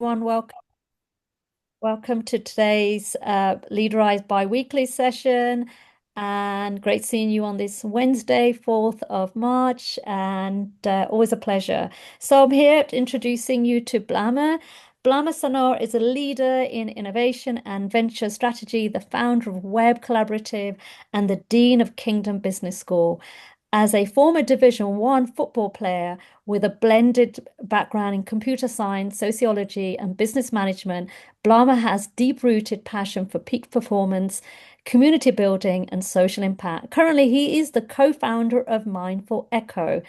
everyone. Welcome to today's Leaderize bi-weekly session. And great seeing you on this Wednesday, 4th of March, and always a pleasure. So I'm here introducing you to Blama. Blama Sanor is a leader in innovation and venture strategy, the founder of Web Collaborative, and the Dean of Kingdom Business School. As a former Division One football player with a blended background in computer science, sociology, and business management, Blama has deep-rooted passion for peak performance, community building, and social impact. Currently, he is the co-founder of Mindful Echo,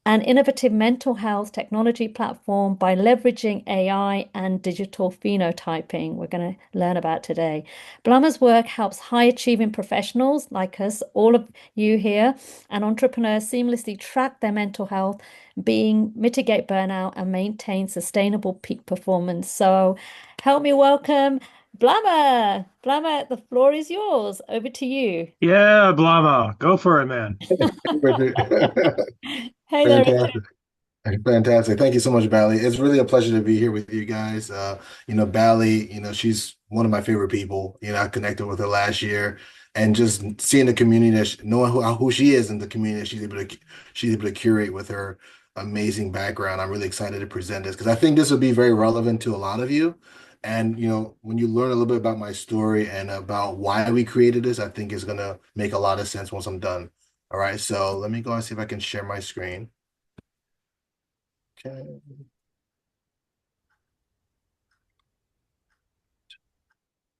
an innovative mental health technology platform by leveraging AI and digital phenotyping, we're going to learn about today. Blama's work helps high-achieving professionals like us, all of you here, and entrepreneurs seamlessly track their mental health, mitigate burnout, and maintain sustainable peak performance. So help me welcome Blama. Blama, the floor is yours. Over to you. Yeah, Blama, go for it, man. Hey there. Fantastic. Fantastic. Thank you so much, Bally. It's really a pleasure to be here with you guys. Bally, she's one of my favorite people. I connected with her last year and just seeing the community knowing who she is in the community that she's able to curate with her amazing background. I'm really excited to present this because I think this will be very relevant to a lot of you. And when you learn a little bit about my story and about why we created this, I think it's gonna make a lot of sense once I'm done. All right, so let me go and see if I can share my screen. Okay.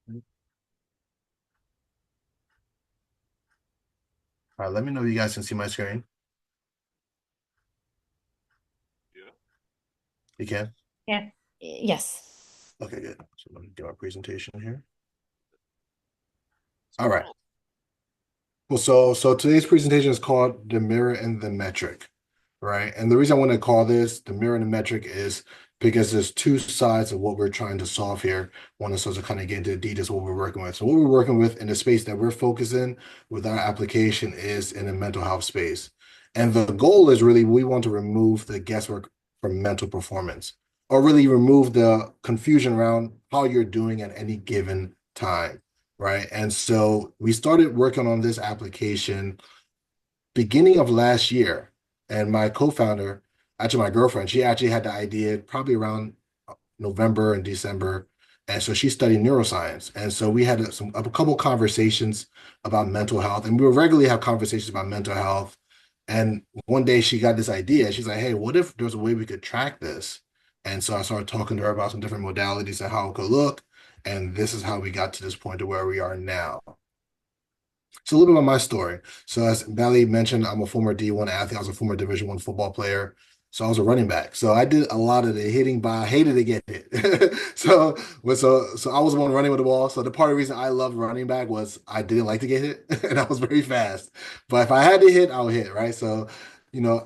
All right, let me know if you guys can see my screen. Yeah. You can? Yeah. Yes. Okay, good. So let me get our presentation here. All right. Well, so today's presentation is called The Mirror and the Metric, right? And the reason I want to call this The Mirror and the Metric is because there's two sides of what we're trying to solve here. One is to kind of get into the details of what we're working with. So what we're working with in the space that we're focusing with our application is in the mental health space. And the goal is really we want to remove the guesswork from mental performance, or really remove the confusion around how you're doing at any given time, right? And so we started working on this application beginning of last year. And my co-founder, actually my girlfriend, she actually had the idea probably around November and December. And so she studied neuroscience. And so we had a couple conversations about mental health. And we would regularly have conversations about mental health. And one day she got this idea. She's like, hey, what if there's a way we could track this? And so I started talking to her about some different modalities and how it could look. And this is how we got to this point to where we are now. So a little bit about my story. So as Bally mentioned, I'm a former D1 athlete. I was a former Division One football player. So I was a running back. So I did a lot of the hitting, but I hated to get hit. So I was the one running with the ball. So the part of the reason I loved running back was I didn't like to get hit and I was very fast. But if I had to hit, I would hit, right? So,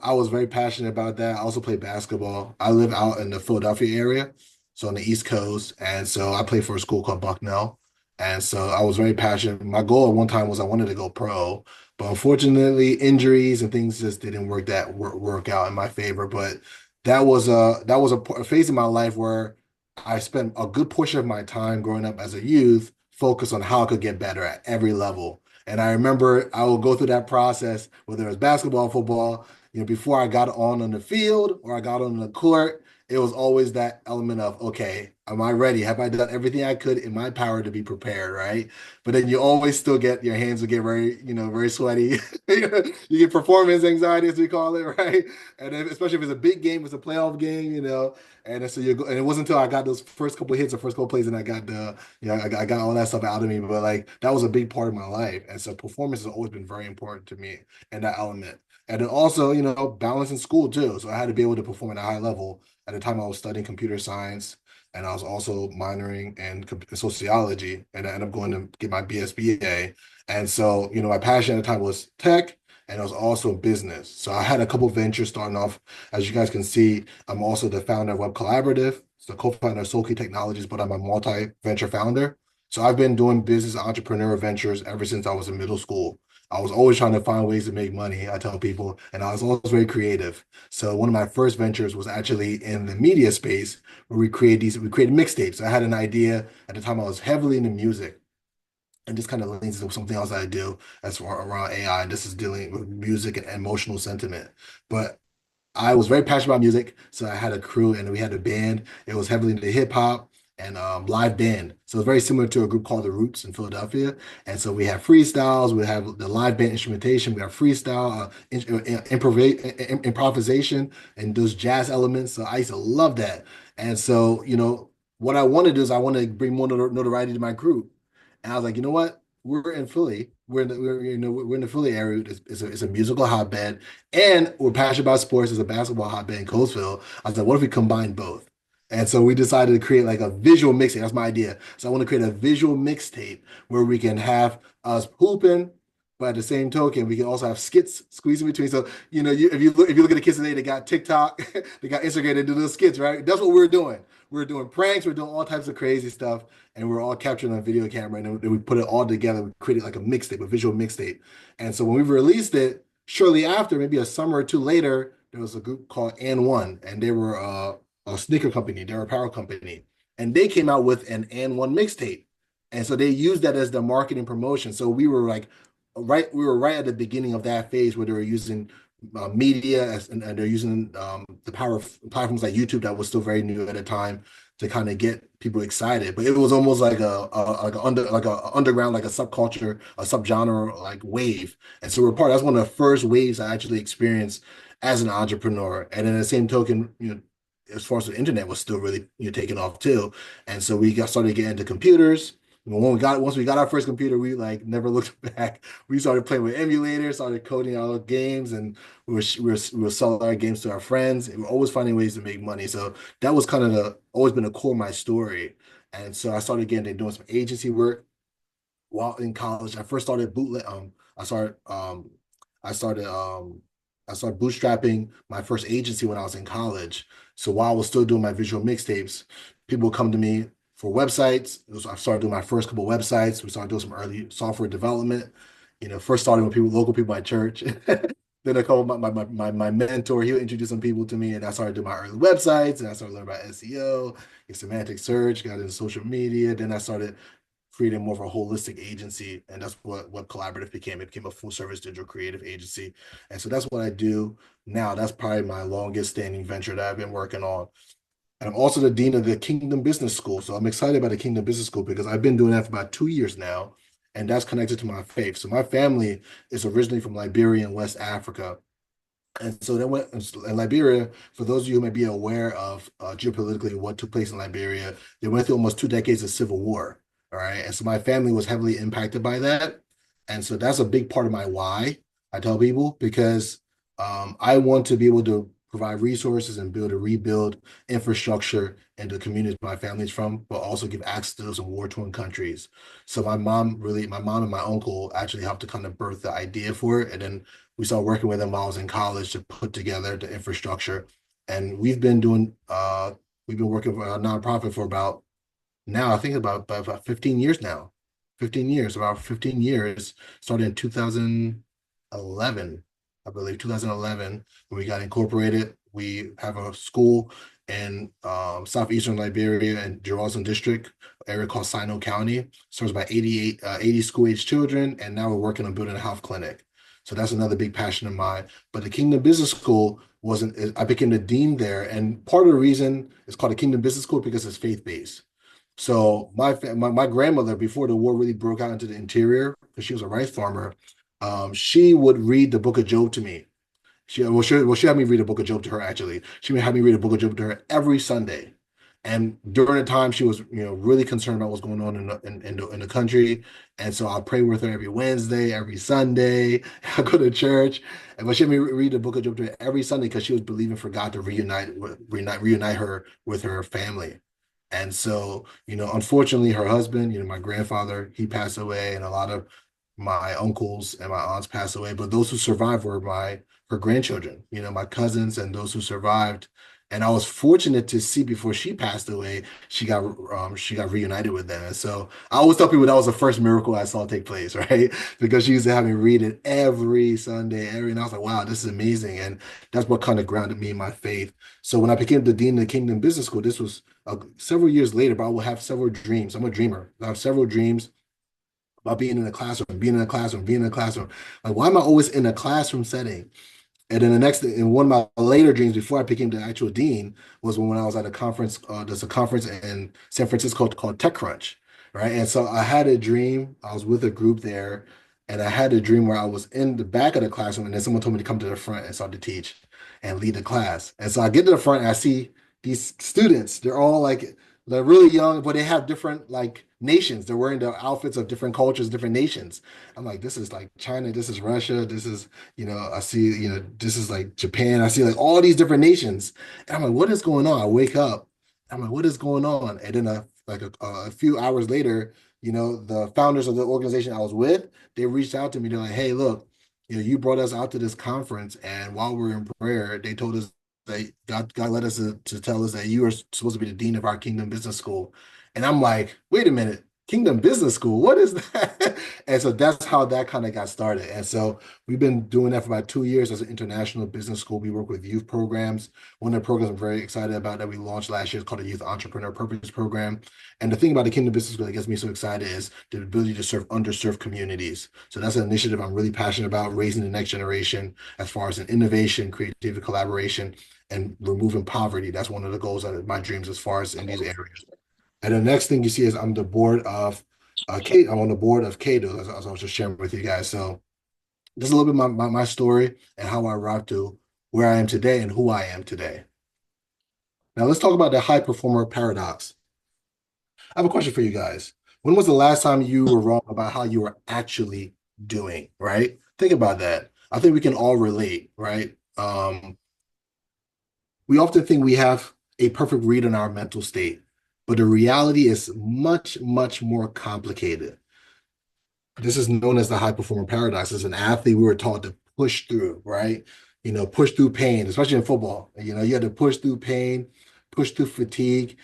I was very passionate about that. I also played basketball. I live out in the Philadelphia area, so on the East Coast. And so I played for a school called Bucknell. And so I was very passionate. My goal at one time was I wanted to go pro, but unfortunately, injuries and things just didn't work out in my favor. But that was a phase in my life where I spent a good portion of my time growing up as a youth focused on how I could get better at every level. And I remember I would go through that process, whether it was basketball, football, before I got on the field or I got on the court, it was always that element of, okay, am I ready? Have I done everything I could in my power to be prepared, right? But then you always still get your hands will get very sweaty. You get performance anxiety, as we call it, right? And then, especially if it's a big game, it's a playoff game, And so and it wasn't until I got those first couple of hits, the first couple of plays, and I got I got all that stuff out of me. But like that was a big part of my life, and so performance has always been very important to me and that element. And then also, balance in school too. So I had to be able to perform at a high level. At the time, I was studying computer science, and I was also minoring in sociology, and I ended up going to get my BSBA. And so, my passion at the time was tech, and it was also business. So I had a couple of ventures starting off. As you guys can see, I'm also the founder of Web Collaborative, so co-founder of Soulkey Technologies, but I'm a multi-venture founder. So I've been doing business entrepreneur ventures ever since I was in middle school. I was always trying to find ways to make money, I tell people, and I was always very creative. So one of my first ventures was actually in the media space where we created mixtapes. I had an idea at the time. I was heavily into music, and this kind of leans into something else that I do as far around AI, and this is dealing with music and emotional sentiment. But I was very passionate about music, so I had a crew and we had a band. It was heavily into hip hop and live band. So it's very similar to a group called The Roots in Philadelphia. And so we have freestyles, we have the live band instrumentation, we have freestyle, improvisation, and those jazz elements. So I used to love that. And so, what I want to do is I want to bring more notoriety to my group. And I was like, you know what? We're in Philly. We're in the Philly area. It's a musical hotbed, and we're passionate about sports. It's a basketball hotbed in Coatesville. I was like, what if we combine both? And so we decided to create like a visual mixtape. That's my idea. So I want to create a visual mixtape where we can have us hooping, but at the same token, we can also have skits squeezed in between. So if you look at the kids today, they got TikTok, they got Instagram, they do those skits, right? That's what we're doing. We're doing pranks, we're doing all types of crazy stuff, and we're all captured on video camera. And then we put it all together. We created like a mixtape, a visual mixtape. And so when we released it, shortly after, maybe a summer or two later, there was a group called And One, and they were a sneaker company, they're a apparel company, and they came out with an And One mixtape. And so they used that as the marketing promotion. So we were right at the beginning of that phase where they were using media and they're using the power of platforms like YouTube that was still very new at the time to kind of get people excited. But it was almost like a underground, like a subculture, a subgenre like wave. And so that's one of the first waves I actually experienced as an entrepreneur. And in the same token, as far as the internet was still really taking off too. And so we got started getting into computers. Once we got our first computer, we like never looked back. We started playing with emulators, started coding our games, and we were selling our games to our friends. And we're always finding ways to make money. So that was kind of always been a core of my story. And so I started getting into doing some agency work while in college. I first started bootleg. I started I started I started bootstrapping my first agency when I was in college. So while I was still doing my visual mixtapes, people would come to me for websites. I started doing my first couple websites. We started doing some early software development. First starting with local people at church. Then I called my mentor. He would introduce some people to me, and I started doing my early websites. And I started learning about SEO, semantic search, got into social media. Then I started creating more of a holistic agency, and that's what Web Collaborative became. It became a full service digital creative agency, and so that's what I do now. That's probably my longest standing venture that I've been working on. And I'm also the dean of the Kingdom Business School, so I'm excited about the Kingdom Business School because I've been doing that for about 2 years now, and that's connected to my faith. So my family is originally from Liberia in West Africa. And so then went in Liberia, for those of you who may be aware of geopolitically what took place in Liberia, they went through almost 2 decades of civil war. All right. And so my family was heavily impacted by that. And so that's a big part of my why, I tell people, because I want to be able to provide resources and build a rebuild infrastructure in the communities my family's from, but also give access to those war-torn countries. So my mom and my uncle actually helped to kind of birth the idea for it. And then we started working with them while I was in college to put together the infrastructure. And we've been working for a nonprofit for about now, I think about 15 years now. 15 years, about 15 years, started in 2011, I believe, 2011, when we got incorporated. We have a school in southeastern Liberia and Geraldton District, area called Sanor County. Serves about 80 school-age children, and now we're working on building a health clinic. So that's another big passion of mine. But the Kingdom Business School I became the dean there. And part of the reason it's called the Kingdom Business School because it's faith-based. So my grandmother, before the war really broke out into the interior, because she was a rice farmer, she would read the Book of Job to me. She had me read the Book of Job to her. Actually, she would have me read the Book of Job to her every Sunday. And during the time, she was really concerned about what's going on in the country. And so I'll pray with her every Wednesday, every Sunday. I go to church, but she had me read the Book of Job to her every Sunday because she was believing for God to reunite her with her family. And so, unfortunately, her husband, my grandfather, he passed away, and a lot of my uncles and my aunts passed away. But those who survived were her grandchildren, my cousins and those who survived. And I was fortunate to see before she passed away, she got reunited with them. And so I always tell people that was the first miracle I saw take place, right? Because she used to have me read it every Sunday, and I was like, wow, this is amazing. And that's what kind of grounded me in my faith. So when I became the dean of the Kingdom Business School, this was several years later, but I will have several dreams. I'm a dreamer. I have several dreams about being in a classroom, being in a classroom, being in a classroom. Like, why am I always in a classroom setting? And then the next, in one of my later dreams before I became the actual dean, was when I was at a conference. There's a conference in San Francisco called TechCrunch, right? And so I had a dream. I was with a group there, and I had a dream where I was in the back of the classroom, and then someone told me to come to the front and start to teach and lead the class. And so I get to the front, and I see these students. They're all like they're really young, but they have different like nations. They're wearing the outfits of different cultures, different nations. I'm like, this is like China, this is Russia, this is I see, this is like Japan. I see like all these different nations. And I'm like, what is going on? I wake up. I'm like, what is going on? And then a few hours later, the founders of the organization I was with, they reached out to me. They're like, hey, look, you brought us out to this conference. And while we were in prayer, they told us that God led us to tell us that you are supposed to be the dean of our Kingdom Business School. And I'm like, wait a minute. Kingdom Business School. What is that? And so that's how that kind of got started. And so we've been doing that for about 2 years as an international business school. We work with youth programs. One of the programs I'm very excited about that we launched last year is called the Youth Entrepreneur Purpose Program. And the thing about the Kingdom Business School that gets me so excited is the ability to serve underserved communities. So that's an initiative I'm really passionate about, raising the next generation as far as in innovation, creativity, collaboration, and removing poverty. That's one of the goals of my dreams as far as in these areas. And the next thing you see is I'm the board of Kate. I'm on the board of Cato, as I was just sharing with you guys. So this is a little bit my story and how I arrived to where I am today and who I am today. Now let's talk about the high performer paradox. I have a question for you guys. When was the last time you were wrong about how you were actually doing, right? Think about that. I think we can all relate, right? We often think we have a perfect read on our mental state, but the reality is much, much more complicated. This is known as the high performer paradox. As an athlete, we were taught to push through, right? Push through pain, especially in football. You had to push through pain, push through fatigue.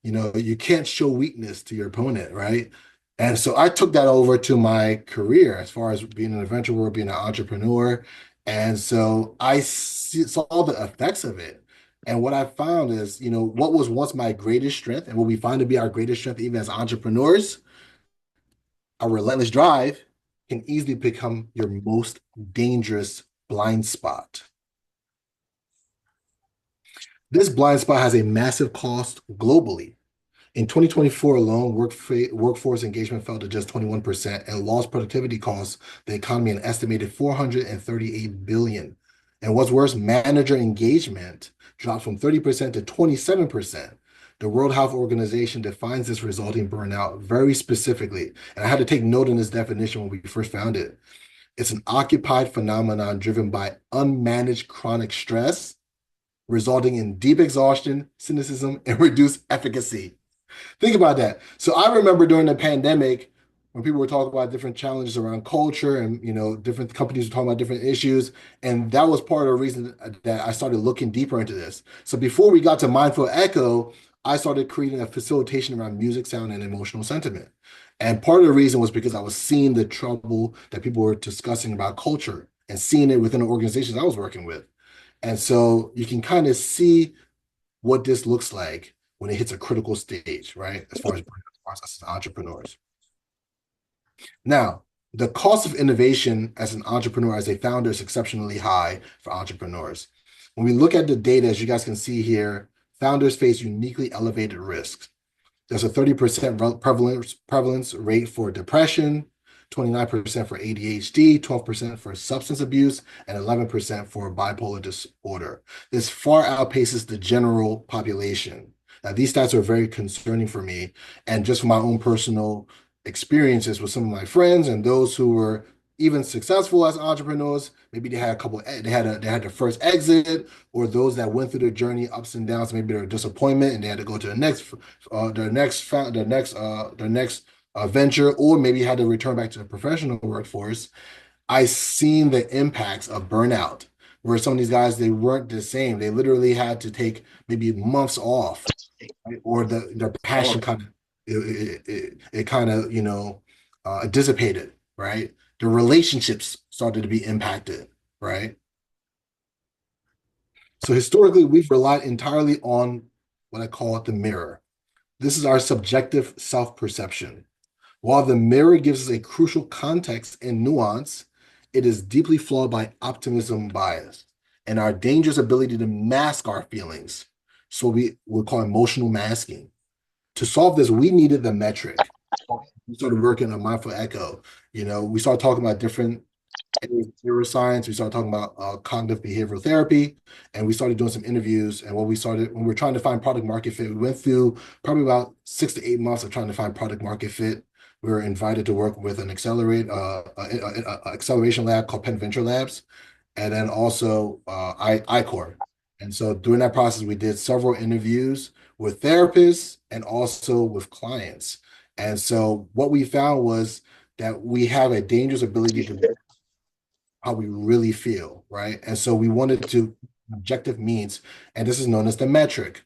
You can't show weakness to your opponent, right? And so I took that over to my career as far as being an adventure world, being an entrepreneur. And so saw the effects of it. And what I found is, what was once my greatest strength and what we find to be our greatest strength, even as entrepreneurs, our relentless drive can easily become your most dangerous blind spot. This blind spot has a massive cost globally. In 2024 alone, workforce engagement fell to just 21% and lost productivity costs the economy an estimated 438 billion. And what's worse, manager engagement dropped from 30% to 27%. The World Health Organization defines this resulting burnout very specifically. And I had to take note in this definition when we first found it. It's an occupied phenomenon driven by unmanaged chronic stress, resulting in deep exhaustion, cynicism, and reduced efficacy. Think about that. So I remember during the pandemic, when people were talking about different challenges around culture and different companies were talking about different issues, and that was part of the reason that I started looking deeper into this. So before we got to Mindful Echo, I started creating a facilitation around music, sound, and emotional sentiment. And part of the reason was because I was seeing the trouble that people were discussing about culture and seeing it within the organizations I was working with. And so you can kind of see what this looks like when it hits a critical stage, right? As far as process as entrepreneurs. Now, the cost of innovation as an entrepreneur, as a founder, is exceptionally high for entrepreneurs. When we look at the data, as you guys can see here, founders face uniquely elevated risks. There's a 30% prevalence rate for depression, 29% for ADHD, 12% for substance abuse, and 11% for bipolar disorder. This far outpaces the general population. Now, these stats are very concerning for me. And just from my own personal experiences with some of my friends and those who were even successful as entrepreneurs, maybe they had they had their first exit, or those that went through their journey ups and downs, maybe their disappointment and they had to go to their next venture, or maybe had to return back to the professional workforce. I seen the impacts of burnout, where some of these guys, they weren't the same. They literally had to take maybe months off, right? Or their passion kind of it kind of, dissipated, right? The relationships started to be impacted, right? So historically, we've relied entirely on what I call the mirror. This is our subjective self-perception. While the mirror gives us a crucial context and nuance, it is deeply flawed by optimism bias and our dangerous ability to mask our feelings. So we would call emotional masking. To solve this, we needed the metric. We started working on mindful echo. We started talking about different neuroscience. We started talking about cognitive behavioral therapy, and we started doing some interviews. And when we were trying to find product market fit, we went through probably about 6 to 8 months of trying to find product market fit. We were invited to work with an acceleration lab called Penn Venture Labs, and then also ICOR. And so during that process, we did several interviews with therapists and also with clients. And so what we found was that we have a dangerous ability to how we really feel, right? And so we wanted to objective means, and this is known as the metric.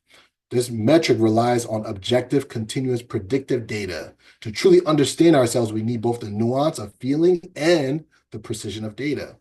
This metric relies on objective, continuous, predictive data. To truly understand ourselves, we need both the nuance of feeling and the precision of data.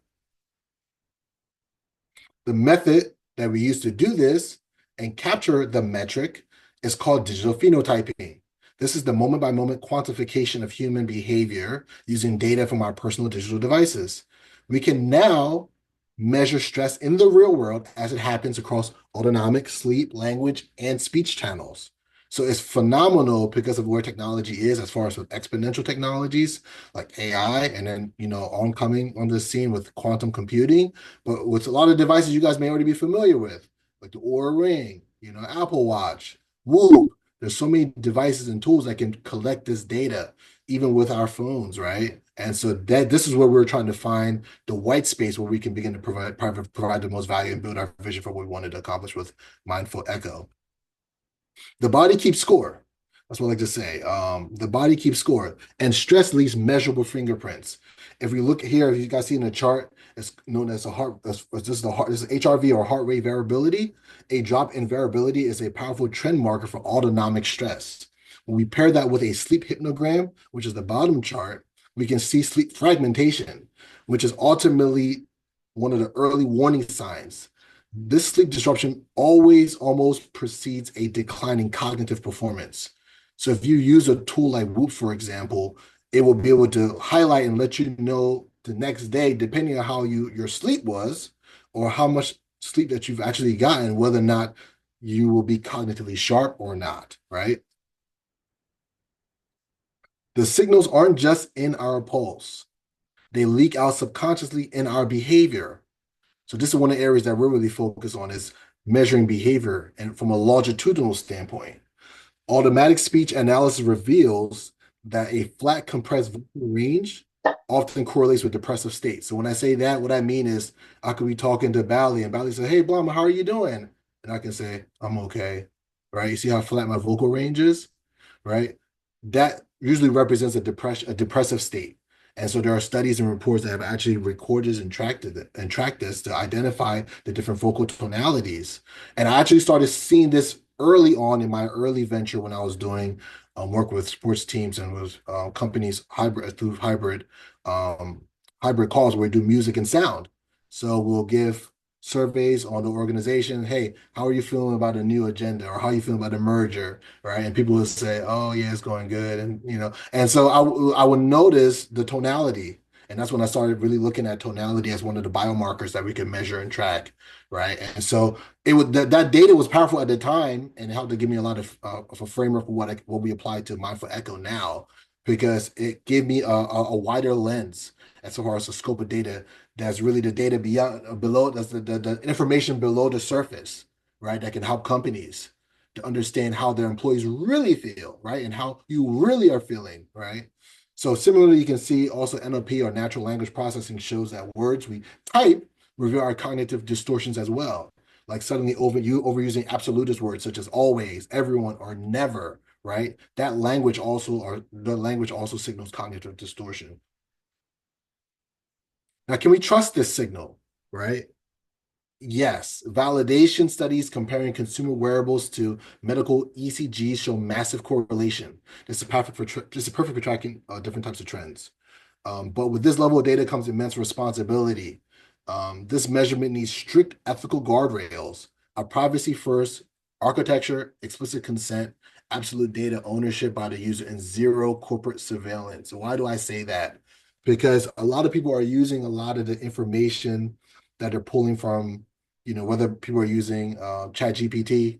The method that we use to do this and capture the metric is called digital phenotyping. This is the moment-by-moment quantification of human behavior using data from our personal digital devices. We can now measure stress in the real world as it happens across autonomic, sleep, language, and speech channels. So it's phenomenal because of where technology is as far as with exponential technologies like AI, and then, oncoming on the scene with quantum computing, but with a lot of devices you guys may already be familiar with, like the Oura Ring, Apple Watch, Whoop. There's so many devices and tools that can collect this data, even with our phones, right? And so this is where we're trying to find the white space where we can begin to provide the most value and build our vision for what we wanted to accomplish with Mindful Echo. The body keeps score. That's what I like to say. The body keeps score, and stress leaves measurable fingerprints. If we look here, if you guys see in the chart, it's known as this is HRV, or heart rate variability. A drop in variability is a powerful trend marker for autonomic stress. When we pair that with a sleep hypnogram, which is the bottom chart, we can see sleep fragmentation, which is ultimately one of the early warning signs. This sleep disruption always almost precedes a decline in cognitive performance. So if you use a tool like Whoop, for example, it will be able to highlight and let you know the next day, depending on how your sleep was or how much sleep that you've actually gotten, whether or not you will be cognitively sharp or not, right? The signals aren't just in our pulse. They leak out subconsciously in our behavior. So this is one of the areas that we're really focused on, is measuring behavior and from a longitudinal standpoint. Automatic speech analysis reveals that a flat compressed vocal range often correlates with depressive states. So when I say that, what I mean is I could be talking to Bally and Bally say, "Hey, Blama, how are you doing?" And I can say, "I'm okay." Right? You see how flat my vocal range is? Right? That usually represents a depressive state. And so there are studies and reports that have actually recorded and tracked this to identify the different vocal tonalities. And I actually started seeing this early on in my early venture when I was doing work with sports teams and with companies hybrid calls where we do music and sound. So we'll give surveys on the organization. Hey, how are you feeling about a new agenda, or how are you feeling about a merger, right? And people will say, "Oh yeah, it's going good," and so I would notice the tonality, and that's when I started really looking at tonality as one of the biomarkers that we could measure and track, right? And so that data was powerful at the time and helped to give me a lot of a framework for what we apply to Mindful Echo now, because it gave me a wider lens as far as the scope of data. That's really the data below, that's the information below the surface, right? That can help companies to understand how their employees really feel, right? And how you really are feeling, right? So similarly, you can see also NLP, or natural language processing, shows that words we type reveal our cognitive distortions as well. Like suddenly overusing absolutist words such as always, everyone, or never, right? The language also signals cognitive distortion. Now, can we trust this signal, right? Yes, validation studies comparing consumer wearables to medical ECGs show massive correlation. This is perfect for tracking different types of trends. But with this level of data comes immense responsibility. This measurement needs strict ethical guardrails, a privacy first architecture, explicit consent, absolute data ownership by the user, and zero corporate surveillance. Why do I say that? Because a lot of people are using a lot of the information that they're pulling from, whether people are using Chat GPT,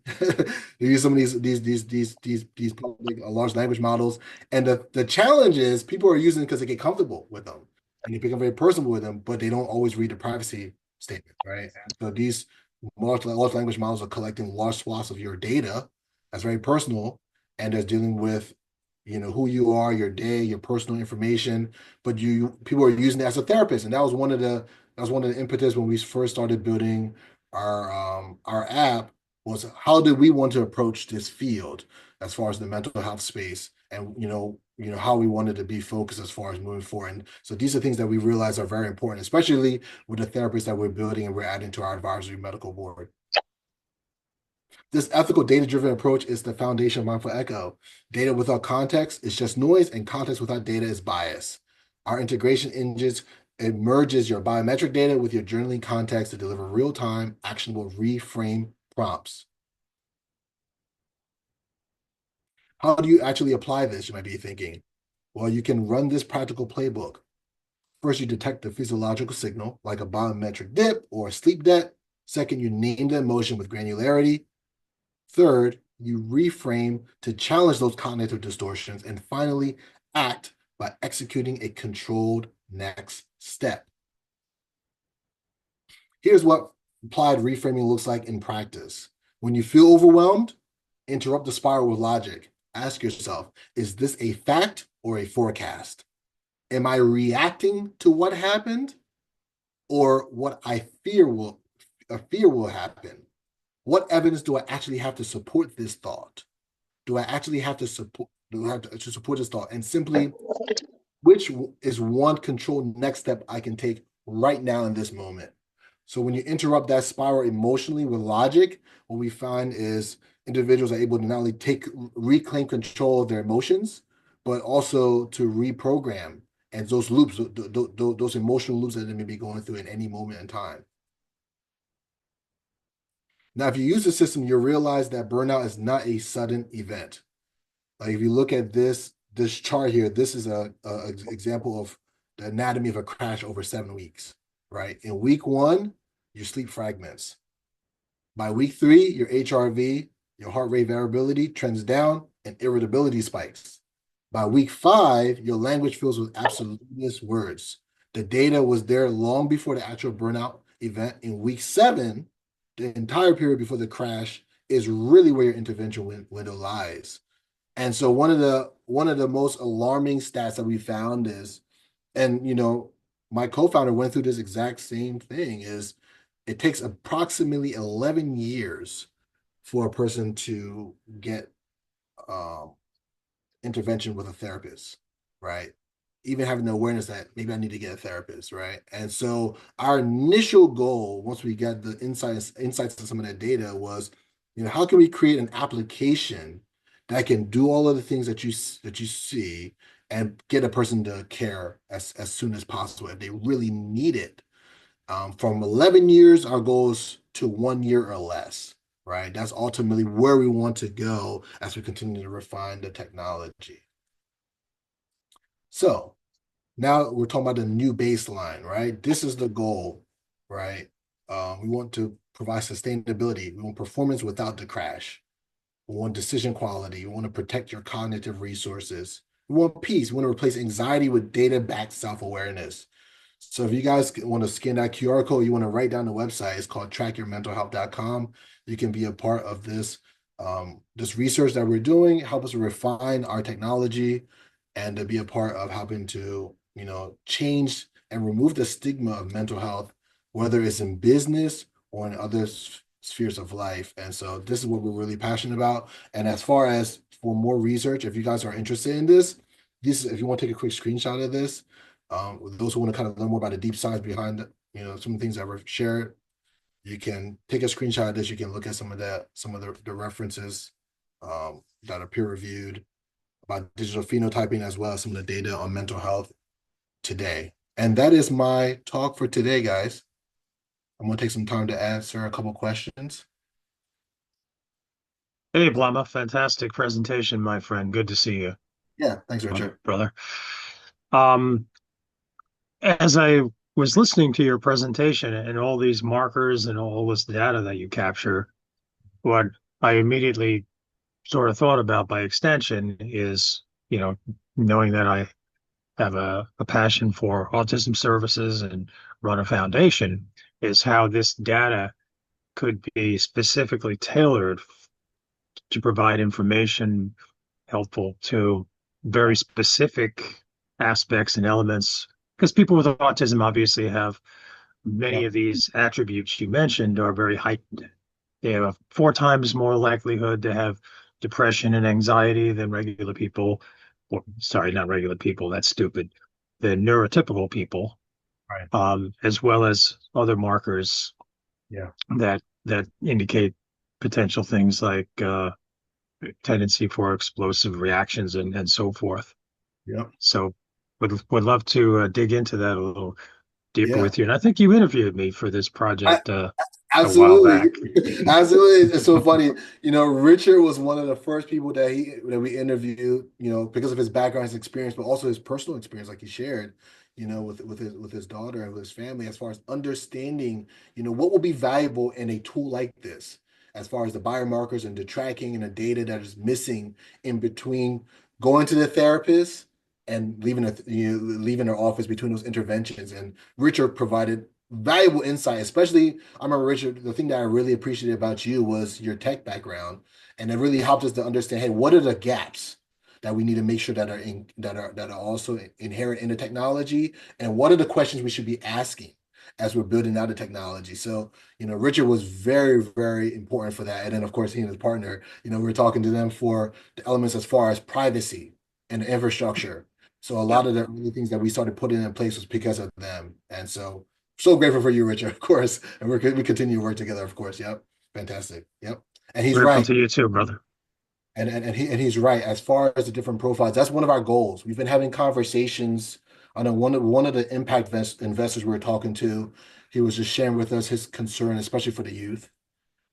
they use some of these public large language models, and the challenge is people are using it because they get comfortable with them and they become very personal with them, but they don't always read the privacy statement, right? And so these large language models are collecting large swaths of your data that's very personal, and they're dealing with who you are, your day, your personal information, but people are using it as a therapist. And that was one of the impetus when we first started building our app, was how did we want to approach this field as far as the mental health space, and how we wanted to be focused as far as moving forward. And so these are things that we realize are very important, especially with the therapists that we're building and we're adding to our advisory medical board. This ethical data-driven approach is the foundation of mindful echo. Data without context is just noise, and context without data is bias. Our integration engines, it merges your biometric data with your journaling context to deliver real-time, actionable reframe prompts. How do you actually apply this, you might be thinking? Well, you can run this practical playbook. First, you detect the physiological signal, like a biometric dip or a sleep debt. Second, you name the emotion with granularity. Third, you reframe to challenge those cognitive distortions. And finally, act by executing a controlled next step. Here's what applied reframing looks like in practice. When you feel overwhelmed, interrupt the spiral with logic. Ask yourself, is this a fact or a forecast? Am I reacting to what happened, or what I fear will happen? What evidence do I actually have to support this thought? Do I actually have to support this thought? And simply, which is one controlled next step I can take right now in this moment? So when you interrupt that spiral emotionally with logic, what we find is individuals are able to not only reclaim control of their emotions, but also to reprogram. And those loops, those emotional loops that they may be going through at any moment in time. Now, if you use the system, you'll realize that burnout is not a sudden event. Like if you look at this chart here, this is a example of the anatomy of a crash over 7 weeks, right? In week 1, your sleep fragments. By week 3, your HRV, your heart rate variability, trends down and irritability spikes. By week 5, your language fills with absolutist words. The data was there long before the actual burnout event. In week 7, the entire period before the crash is really where your intervention window lies. And so one of the most alarming stats that we found is, and my co-founder went through this exact same thing, is it takes approximately 11 years for a person to get intervention with a therapist, right? Even having the awareness that maybe I need to get a therapist, right? And so our initial goal, once we got the insights to some of that data, was, how can we create an application that can do all of the things that you see and get a person to care as soon as possible if they really need it. From 11 years, our goal is to 1 year or less, right? That's ultimately where we want to go as we continue to refine the technology. So now we're talking about the new baseline, right? This is the goal, right? We want to provide sustainability. We want performance without the crash. We want decision quality. We want to protect your cognitive resources. We want peace. We want to replace anxiety with data-backed self-awareness. So if you guys want to scan that QR code, you want to write down the website. It's called trackyourmentalhealth.com. You can be a part of this research that we're doing, help us refine our technology, and to be a part of helping to change and remove the stigma of mental health, whether it's in business or in other spheres of life. And so this is what we're really passionate about. And as far as for more research, if you guys are interested in this, if you want to take a quick screenshot of this, those who want to kind of learn more about the deep science behind some of the things that were shared, You can take a screenshot of this. You can look at some of the references that are peer reviewed about digital phenotyping, as well as some of the data on mental health today. And that is my talk for today, guys. I'm going to take some time to answer a couple questions. Hey, Blama, fantastic presentation, my friend. Good to see you, Yeah, thanks, my Richard. brother. Um, as I was listening to your presentation and all these markers and all this data that you capture, what I immediately sort of thought about by extension is, knowing that I have a passion for autism services and run a foundation, is how this data could be specifically tailored to provide information helpful to very specific aspects and elements. Because people with autism obviously have many Yep. of these attributes you mentioned are very heightened. They have a 4 times more likelihood to have depression and anxiety than regular people. Or, sorry, not regular people, that's stupid. Than neurotypical people, Right. as well as other markers Yeah. that indicate potential things like tendency for explosive reactions and so forth. Yep. So would love to dig into that a little deeper Yeah. with you. And I think you interviewed me for this I, project a while Absolutely. back. Absolutely. It's so funny. Richard was one of the first people that we interviewed, because of his background, his experience, but also his personal experience, like he shared, with his daughter and with his family, as far as understanding, what will be valuable in a tool like this, as far as the biomarkers and the tracking and the data that is missing in between going to the therapist and leaving their office between those interventions. And Richard provided valuable insight, especially I remember Richard, the thing that I really appreciated about you was your tech background. And it really helped us to understand, hey, what are the gaps that we need to make sure that are also inherent in the technology? And what are the questions we should be asking as we're building out the technology? So, Richard was very, very important for that. And then of course he and his partner, we were talking to them for the elements as far as privacy and infrastructure. So a Yeah, lot of the early things that we started putting in place was because of them. And so grateful for you, Richard, of course. And we continue to work together, of course. Yep. Fantastic. Yep. And he's grateful right. to you too, brother. And he's right. As far as the different profiles, that's one of our goals. We've been having conversations. I know one of the impact investors we were talking to, he was just sharing with us his concern, especially for the youth,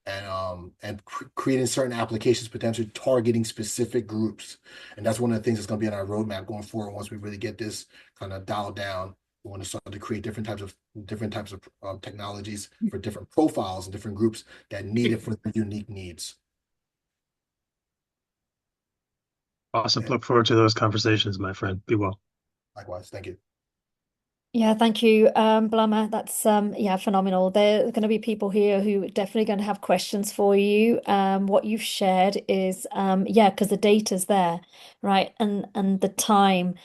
and creating certain applications, potentially targeting specific groups. And that's one of the things that's going to be on our roadmap going forward. Once we really get this kind of dialed down, we want to start to create different types of technologies for different profiles and different groups that need it for their unique needs. Awesome. Yeah, Look forward to those conversations, my friend. Be well. likewise. Thank you. Yeah, thank you, Blama. That's yeah, phenomenal. There are going to be people here who are definitely going to have questions for you. What you've shared is yeah, because the data's there, right? And the time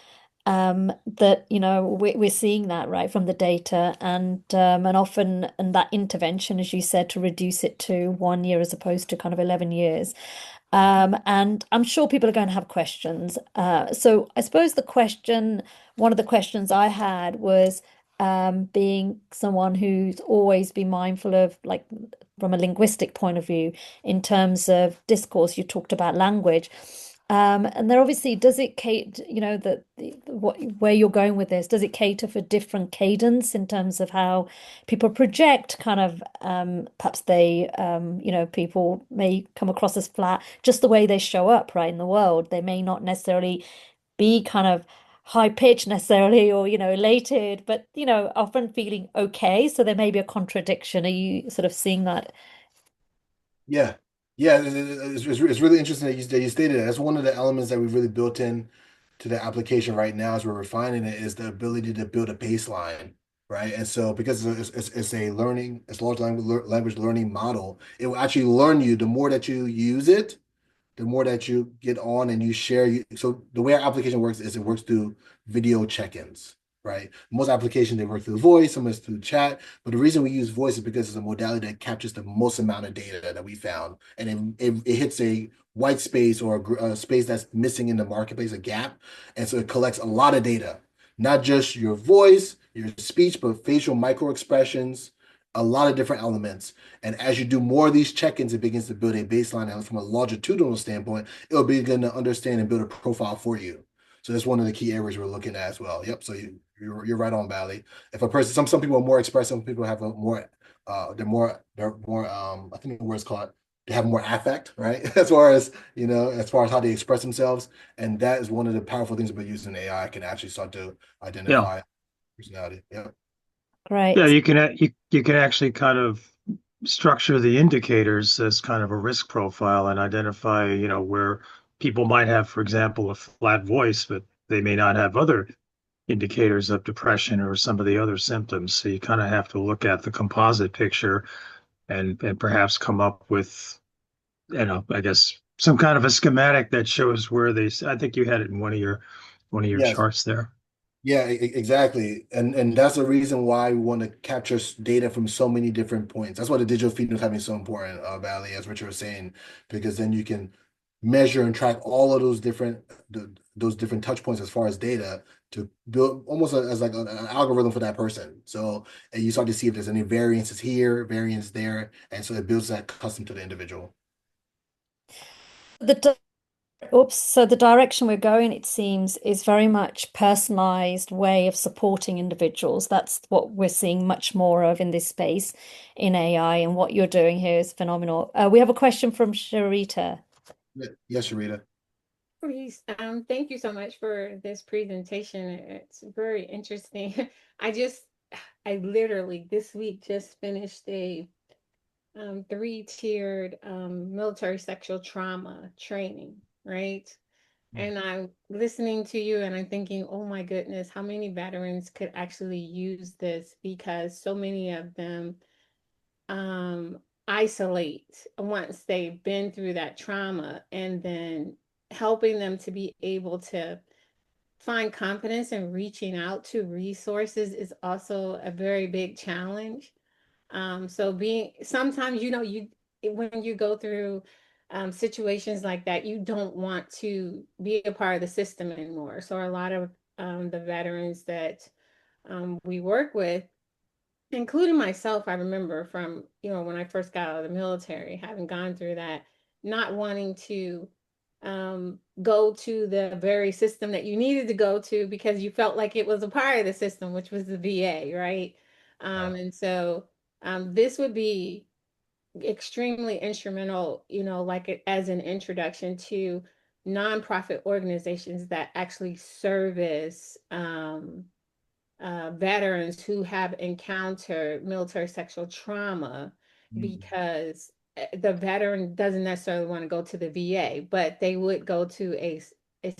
that we're seeing that right from the data and often and that intervention, as you said, to reduce it to 1 year as opposed to kind of 11 years. And I'm sure people are going to have questions. So I suppose one of the questions I had was being someone who's always been mindful of, like, from a linguistic point of view, in terms of discourse, you talked about language. And there obviously, does it cater, where you're going with this, does it cater for different cadence in terms of how people project kind of perhaps people may come across as flat, just the way they show up right in the world. They may not necessarily be kind of high pitched necessarily or elated, but often feeling okay. So there may be a contradiction. Are you sort of seeing that? Yeah. Yeah, it's really interesting that you stated that. That's one of the elements that we've really built in to the application right now as we're refining it is the ability to build a baseline, right? And so because it's large language learning model, it will actually learn you the more that you use it, the more that you get on and you share. So the way our application works is it works through video check-ins, right? Most applications, they work through voice, some is through chat. But the reason we use voice is because it's a modality that captures the most amount of data that we found. And it hits a white space or a space that's missing in the marketplace, a gap. And so it collects a lot of data, not just your voice, your speech, but facial micro expressions, a lot of different elements. And as you do more of these check-ins, it begins to build a baseline. And from a longitudinal standpoint, it'll begin to understand and build a profile for you. So that's one of the key areas we're looking at as well. Yep. So you're right on, Bally. If a person, some people are more expressive, some people have a more they're more I think the word's called they have more affect, right? As far as as far as how they express themselves. And that is one of the powerful things about using AI can actually start to Yeah. identify personality. Yeah. Yeah, Great. you can actually kind of structure the indicators as kind of a risk profile and identify, where people might have, for example, a flat voice, but they may not have other indicators of depression or some of the other symptoms. So you kind of have to look at the composite picture and perhaps come up with, I guess some kind of a schematic that shows where I think you had it in one of your Yes. charts there. Yeah, exactly. And that's the reason why we want to capture data from so many different points. That's why the digital phenotyping is so important, Valley, as Richard was saying, because then you can measure and track all of those different touch points as far as data to build almost as like an algorithm for that person. So and you start to see if there's any variances here, variance there, and so it builds that custom to the individual. The Oops, so the direction we're going, it seems, is very much personalized way of supporting individuals. That's what we're seeing much more of in this space in AI, and what you're doing here is phenomenal. We have a question from Sharita. Yes, Sharita. Please, thank you so much for this presentation. It's very interesting. I just, I literally this week just finished a three-tiered military sexual trauma training, right? And I'm listening to you and I'm thinking, oh my goodness, how many veterans could actually use this because so many of them um, isolate once they've been through that trauma, and then helping them to be able to find confidence in reaching out to resources is also a very big challenge. So being sometimes, you when you go through situations like that, you don't want to be a part of the system anymore. So a lot of the veterans that we work with, including myself, I remember from, when I first got out of the military, having gone through that, not wanting to go to the very system that you needed to go to because you felt like it was a part of the system, which was the VA, right? And so this would be extremely instrumental, as an introduction to nonprofit organizations that actually service veterans who have encountered military sexual trauma, Mm. because the veteran doesn't necessarily want to go to the VA, but they would go to a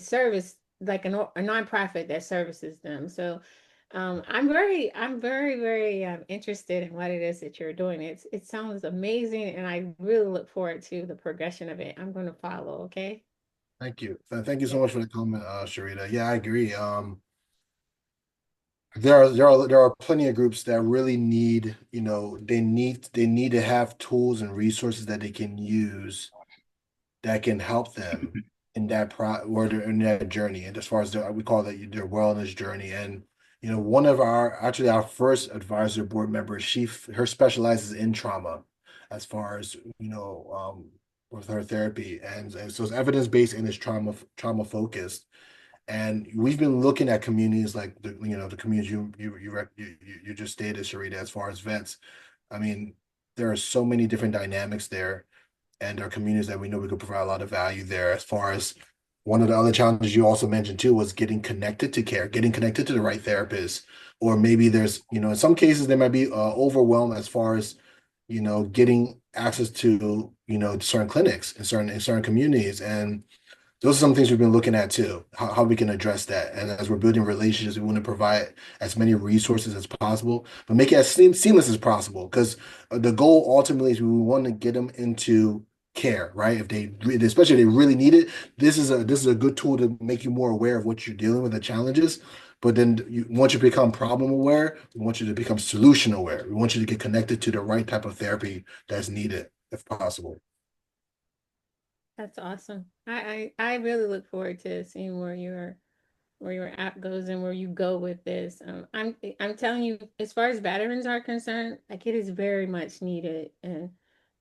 service like a nonprofit that services them. So I'm very interested in what it is that you're doing. It sounds amazing, and I really look forward to the progression of it. I'm going to follow. Okay. Thank you. Thank you so Yeah. much for the comment, Sharita. Yeah, I agree. There are plenty of groups that really need, they need to have tools and resources that they can use that can help them in that in that journey. And as far as we call that their wellness journey. And one of our first advisor board members, her specializes in trauma, as far as with her therapy, and so it's evidence based and it's trauma focused. And we've been looking at communities like the communities you just stated, Sharita, as far as vets. I mean, there are so many different dynamics there, and there are communities that we know we could provide a lot of value there. As far as one of the other challenges you also mentioned too was getting connected to care, getting connected to the right therapist, or maybe there's in some cases there might be overwhelm as far as getting access to certain clinics in certain communities. And those are some things we've been looking at too, how we can address that. And as we're building relationships, we want to provide as many resources as possible, but make it as seamless as possible. Because the goal ultimately is we want to get them into care, right? Especially if they really need it, this is a good tool to make you more aware of what you're dealing with, the challenges. But then once you become problem aware, we want you to become solution aware. We want you to get connected to the right type of therapy that's needed, if possible. That's awesome. I really look forward to seeing where you're where your app goes and where you go with this. I'm telling you, as far as veterans are concerned, like it is very much needed. And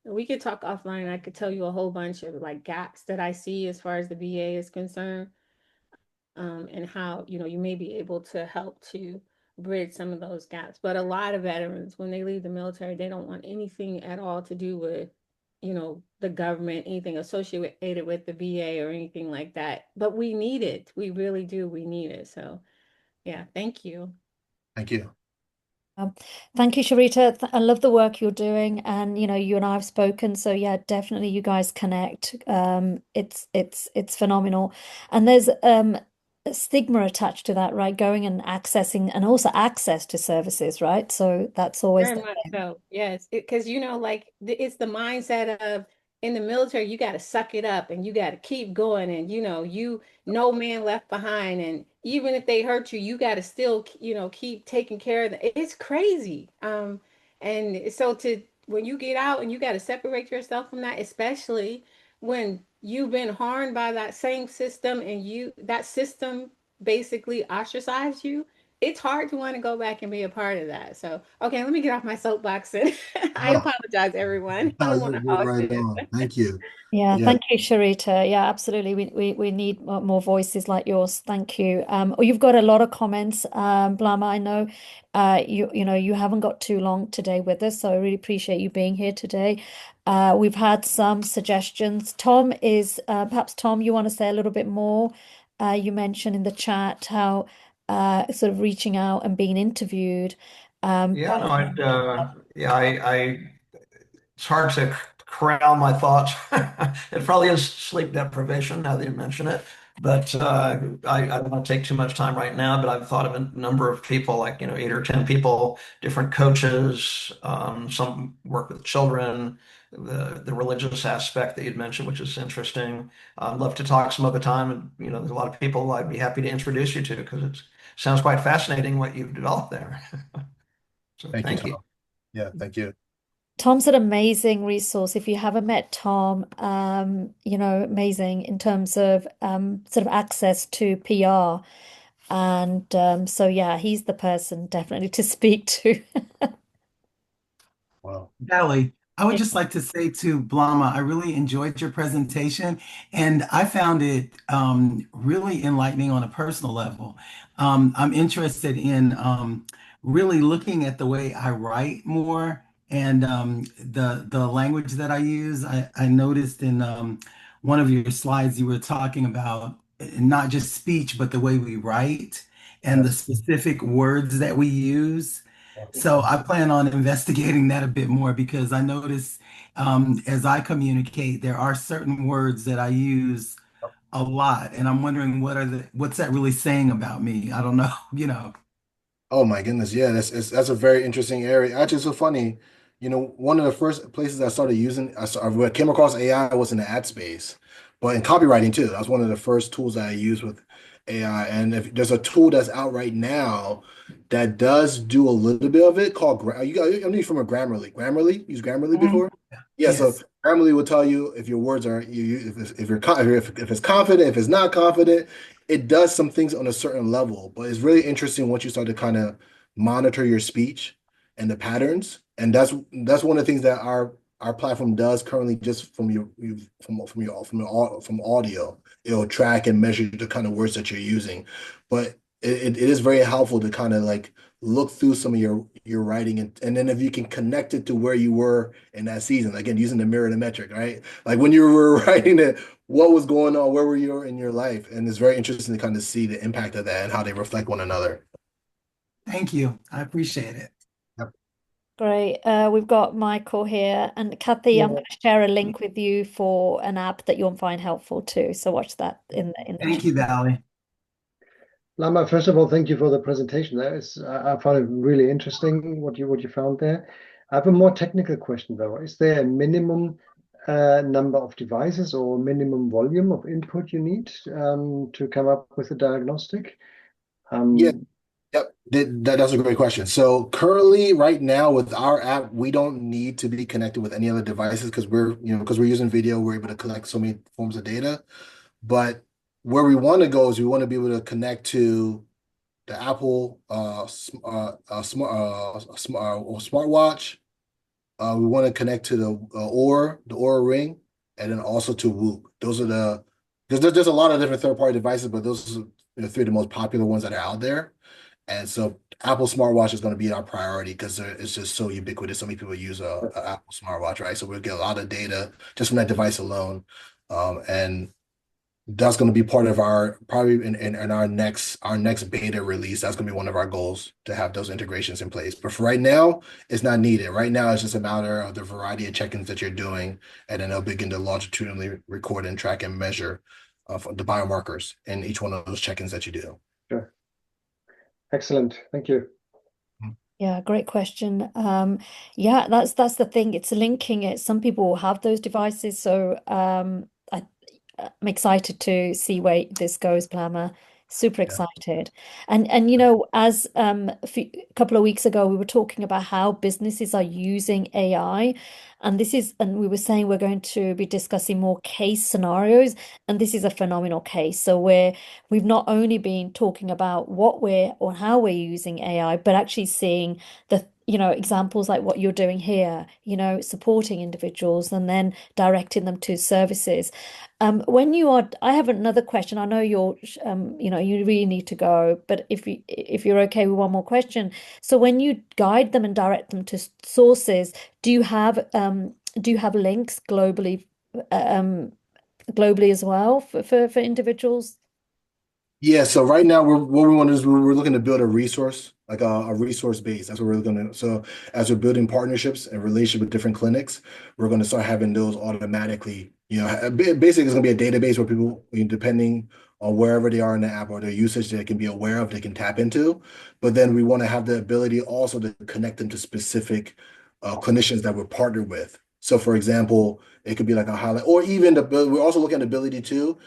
we could talk offline. I could tell you a whole bunch of like gaps that I see as far as the VA is concerned, and how, you may be able to help to bridge some of those gaps. But a lot of veterans, when they leave the military, they don't want anything at all to do with, the government, anything associated with the VA or anything like that. But we need it. We really do. We need it. So, yeah, thank you. Thank you. Thank you, Sharita. I love the work you're doing, and you and I have spoken, so yeah, definitely you guys connect. It's phenomenal, and there's a stigma attached to that, right? Going and accessing, and also access to services, right? So that's always Very the much thing. so. Yes. Because, like it's the mindset of in the military, you got to suck it up and you got to keep going. And, no man left behind. And even if they hurt you, you got to still, keep taking care of them. It's crazy. And so when you get out and you got to separate yourself from that, especially when you've been harmed by that same system and that system basically ostracized you, it's hard to want to go back and be a part of that. So, okay, let me get off my soapbox and I Oh, apologize, everyone. I no, don't want to you're hog right this. on. Thank you. Yeah, Yeah. thank you, Sharita. Yeah, absolutely. We need more voices like yours. Thank you. You've got a lot of comments, Blama. I know, you haven't got too long today with us, so I really appreciate you being here today. We've had some suggestions. Perhaps Tom, you want to say a little bit more? You mentioned in the chat how sort of reaching out and being interviewed. Yeah, no, it's hard to corral my thoughts. It probably is sleep deprivation now that you mention it. But I don't want to take too much time right now, but I've thought of a number of people, like, 8 or 10 people, different coaches, some work with children, the religious aspect that you'd mentioned, which is interesting. I'd love to talk some other time. And, there's a lot of people I'd be happy to introduce you to because it sounds quite fascinating what you've developed there. So Thank you, thank you. Tom. Yeah, thank you. Tom's an amazing resource. If you haven't met Tom, amazing in terms of sort of access to PR. And so, yeah, he's the person definitely to speak to. Wow. Valley, I would just like to say to Blama, I really enjoyed your presentation and I found it really enlightening on a personal level. I'm interested in really looking at the way I write more and the language that I use. I noticed in one of your slides you were talking about not just speech, but the way we write and the Yep. specific words that we use. So I plan on investigating that a bit more because I notice as I communicate, there are certain words that I use a lot, and I'm wondering what's that really saying about me? I don't know, you know. Oh my goodness, yeah, that's a very interesting area. Actually, it's so funny. One of the first places I started using, I came across AI was in the ad space, but in copywriting too. That's one of the first tools that I used with AI. And if there's a tool that's out right now that does do a little bit of it called I know from a Grammarly. Grammarly, use Grammarly Mhm. before? Yeah, so Yes. Grammarly will tell you if your words are if it's confident, if it's not confident. It does some things on a certain level, but it's really interesting once you start to kind of monitor your speech and the patterns. And that's one of the things that our platform does currently, just from audio. It'll track and measure the kind of words that you're using. But it is very helpful to kind of like look through some of your writing, and then if you can connect it to where you were in that season, again using the mirror and the metric, right? Like when you were writing it, what was going on, where were you in your life? And it's very interesting to kind of see the impact of that and how they reflect one another. Thank you. I appreciate it. Yep. Great. We've got Michael here. And Kathy, I'm Yeah. going to share a link with you for an app that you'll find helpful too. So watch that in the chat. Thank you, Valley. Lama, first of all, thank you for the presentation. I found it really interesting what you found there. I have a more technical question though. Is there a minimum number of devices or minimum volume of input you need to come up with a diagnostic? Yeah. Yep. That's a great question. So currently, right now, with our app, we don't need to be connected with any other devices because we're using video, we're able to collect so many forms of data. But where we want to go is we want to be able to connect to the Apple smartwatch. We want to connect to the Aura Ring, and then also to Whoop. Those are there's a lot of different third-party devices, but those are the three of the most popular ones that are out there. And so Apple smartwatch is going to be our priority because it's just so ubiquitous. So many people use a Apple smartwatch, right? So we'll get a lot of data just from that device alone. And that's going to be part of our probably in our next beta release. That's going to be one of our goals to have those integrations in place. But for right now, it's not needed. Right now, it's just a matter of the variety of check-ins that you're doing, and then they'll begin to longitudinally record and track and measure the biomarkers in each one of those check-ins that you do. Sure. Excellent. Thank you. Yeah, great question. Yeah, that's the thing. It's linking it. Some people have those devices, so I'm excited to see where this goes, Blama. Super Yeah. excited. And as a couple of weeks ago, we were talking about how businesses are using AI. And we were saying we're going to be discussing more case scenarios, and this is a phenomenal case. So we've not only been talking about what we're or how we're using AI, but actually seeing the examples like what you're doing here, supporting individuals and then directing them to services. I have another question. I know you really need to go, but if you're okay with one more question. So when you guide them and direct them to sources, do you have links globally as well for individuals? Yeah, so right now what we want to do is we're looking to build a resource, like a resource base. That's what we're going to. So as we're building partnerships and relationship with different clinics, we're going to start having those automatically. Basically, it's going to be a database where people, depending on wherever they are in the app or their usage, they can be aware of, they can tap into. But then we want to have the ability also to connect them to specific clinicians that we're partnered with. So, for example, it could be like a highlight, or even we're also looking at the ability to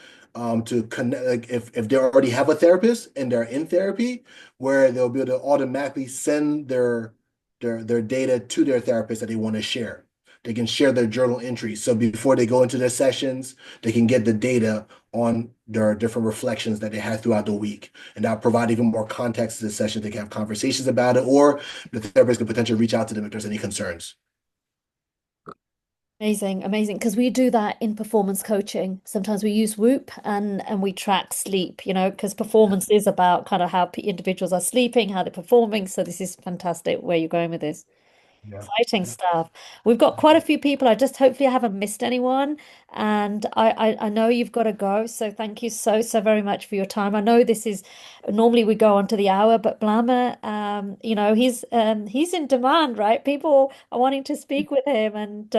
connect, like if they already have a therapist and they're in therapy, where they'll be able to automatically send their data to their therapist that they want to share. They can share their journal entries. So before they go into their sessions, they can get the data on their different reflections that they had throughout the week. And that'll provide even more context to the session. They can have conversations about it, or the therapist could potentially reach out to them if there's any concerns. Amazing, amazing. Because we do that in performance coaching. Sometimes we use Whoop and we track sleep, because performance is about kind of how individuals are sleeping, how they're performing. So this is fantastic where you're going with this. Yeah. Exciting Yeah. stuff. We've got quite a few people. Hopefully I haven't missed anyone. And I know you've got to go. So thank you so very much for your time. I know this is normally we go on to the hour, but Blama, he's in demand, right? People are wanting to speak with him, and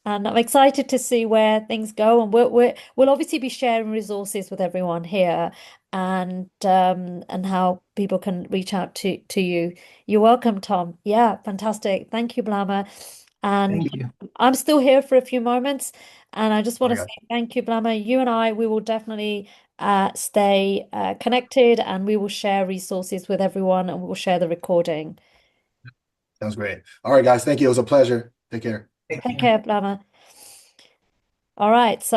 I'm excited to see where things go. And we'll obviously be sharing resources with everyone here, and how people can reach out to you. You're welcome, Tom. Yeah, fantastic. Thank you, Blama. And Thank you. I'm still here for a few moments. And I just want All to right, say thank you, Blama. You and I, we will definitely stay connected, and we will share resources with everyone, and we will share the recording. sounds great. All right, guys. Thank you. It was a pleasure. Take care. Take Take care. care, Blama. All right. So